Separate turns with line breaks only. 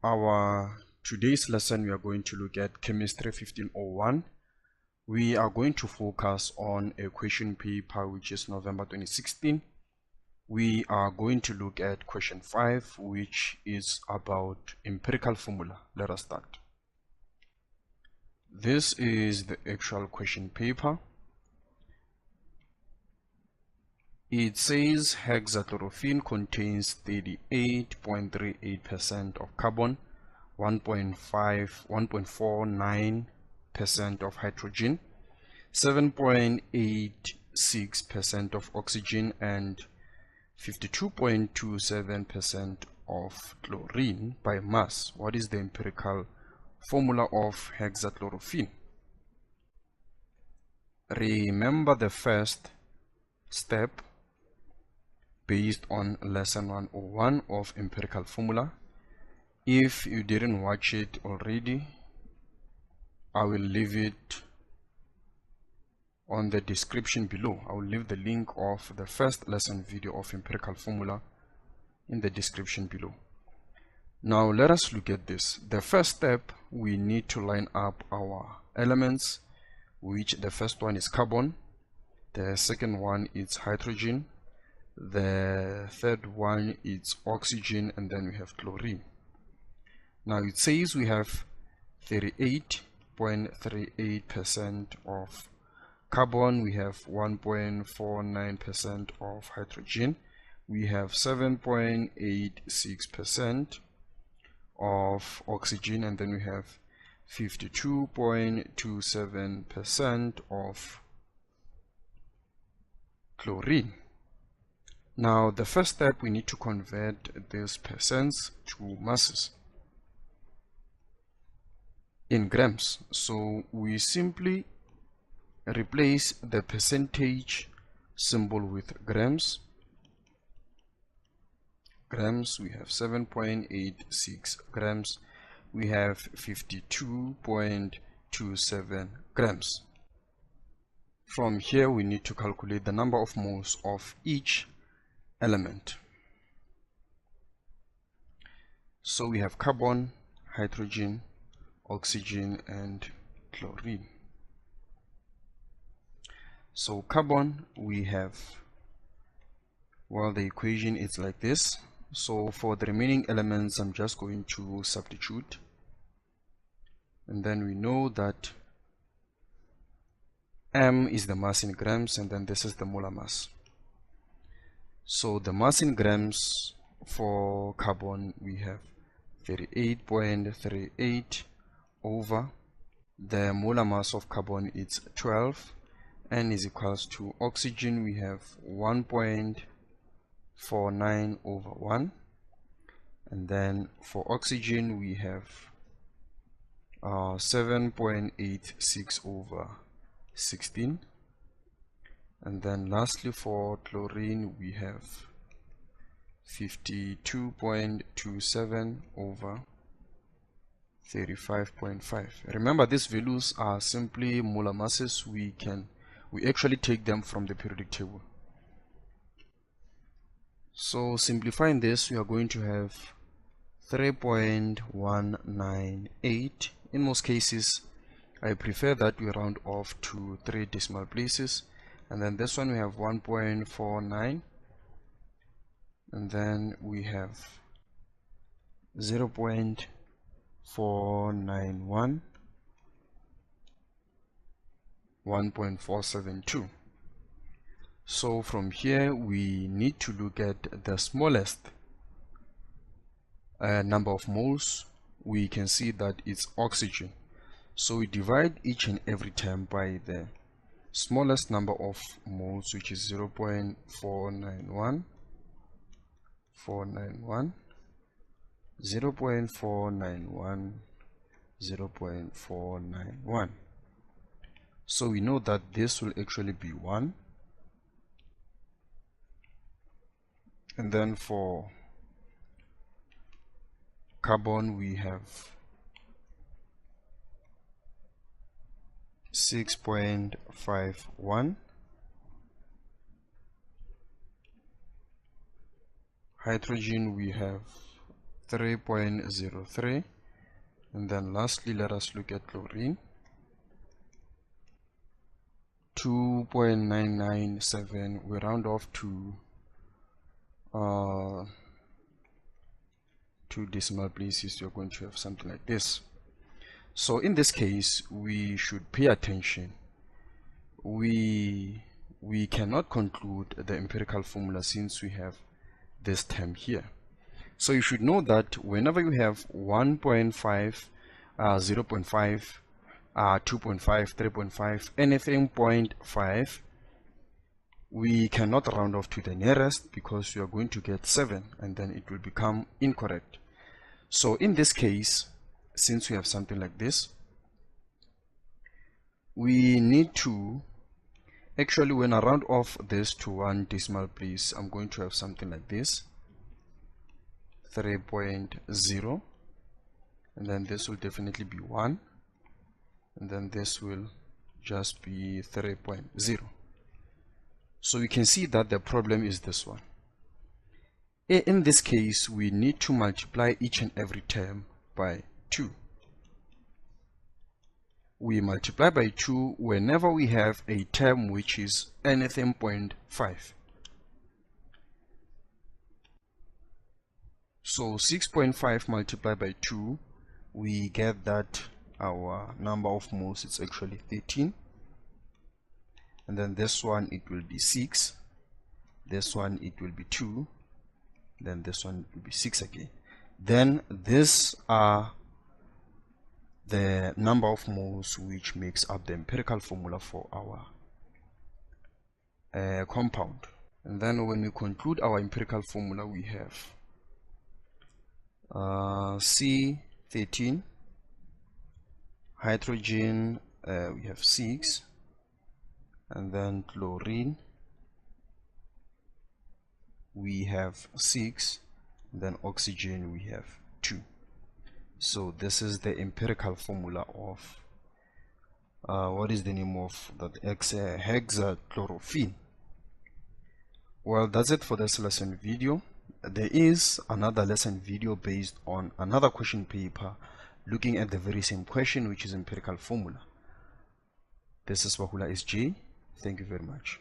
our today's lesson, we are going to look at Chemistry 1501. We are going to focus on a question paper which is November 2016. We are going to look at question 5, which is about empirical formula. Let us start. This is the actual question paper. It says hexachlorophene contains 38.38% of carbon, 1.49% of hydrogen, 7.86% of oxygen, and 52.27% of chlorine by mass. What is the empirical formula of hexachlorophene? Remember the first step based on lesson 101 of empirical formula. If you didn't watch it already, I will leave it on the description below. I will leave the link of the first lesson video of empirical formula in the description below. Now let us look at this. The first step, we need to line up our elements, which the first one is carbon, the second one is hydrogen, the third one is oxygen, and then we have chlorine. Now it says we have 38.38% of carbon, we have 1.49% of hydrogen, we have 7.86% of oxygen, and then we have 52.27% of chlorine. Now the first step, we need to convert these percents to masses in grams. So we simply replace the percentage symbol with grams. Grams, we have 7.86 grams, we have 52.27 grams. From here we need to calculate the number of moles of each element. So we have carbon, hydrogen, oxygen, and chlorine. So carbon, we have, well, the equation is like this. So for the remaining elements, I'm just going to substitute, and then we know that M is the mass in grams, and then this is the molar mass. So the mass in grams for carbon, we have 38.38 over the molar mass of carbon, it's 12, and is equals to oxygen, we have 1.49 over 1, and then for oxygen we have 7.86 over 16, and then lastly for chlorine we have 52.27 over 35.5. Remember, these values are simply molar masses. We actually take them from the periodic table. So simplifying this, we are going to have 3.198. In most cases, I prefer that we round off to 3 decimal places. And then this one we have 1.49, and then we have 0.491, 1.472. So from here we need to look at the smallest number of moles. We can see that it's oxygen. So we divide each and every term by the smallest number of moles, which is 0.491, 0.491, 0.491. So we know that this will actually be 1. And then for carbon we have 6.51, hydrogen we have 3.03, and then lastly let us look at chlorine, 2.997. we round off to 2 decimal places. You're going to have something like this. So in this case we should pay attention. We cannot conclude the empirical formula since we have this term here. So you should know that whenever you have 1.5, 0.5, 2.5, 3.5, anything 0.5, we cannot round off to the nearest because you are going to get 7 and then it will become incorrect. So in this case, since we have something like this, we need to actually, when I round off this to 1 decimal place, I'm going to have something like this, 3.0, and then this will definitely be 1, and then this will just be 3.0. So we can see that the problem is this one. In this case, we need to multiply each and every term by 2. We multiply by 2 whenever we have a term which is anything 0.5. So 6.5 multiplied by 2, we get that our number of moles is actually 13. And then this one it will be 6, this one it will be 2, then this one will be 6 again. Then these are the number of moles which makes up the empirical formula for our compound. And then when we conclude our empirical formula, we have C13, hydrogen we have 6, and then chlorine we have 6, and then oxygen we have 2. So this is the empirical formula of what is the name of that? Hexachlorophene. Well, that's it for this lesson video. There is another lesson video based on another question paper looking at the very same question, which is empirical formula. This is Bahula SJ. Thank you very much.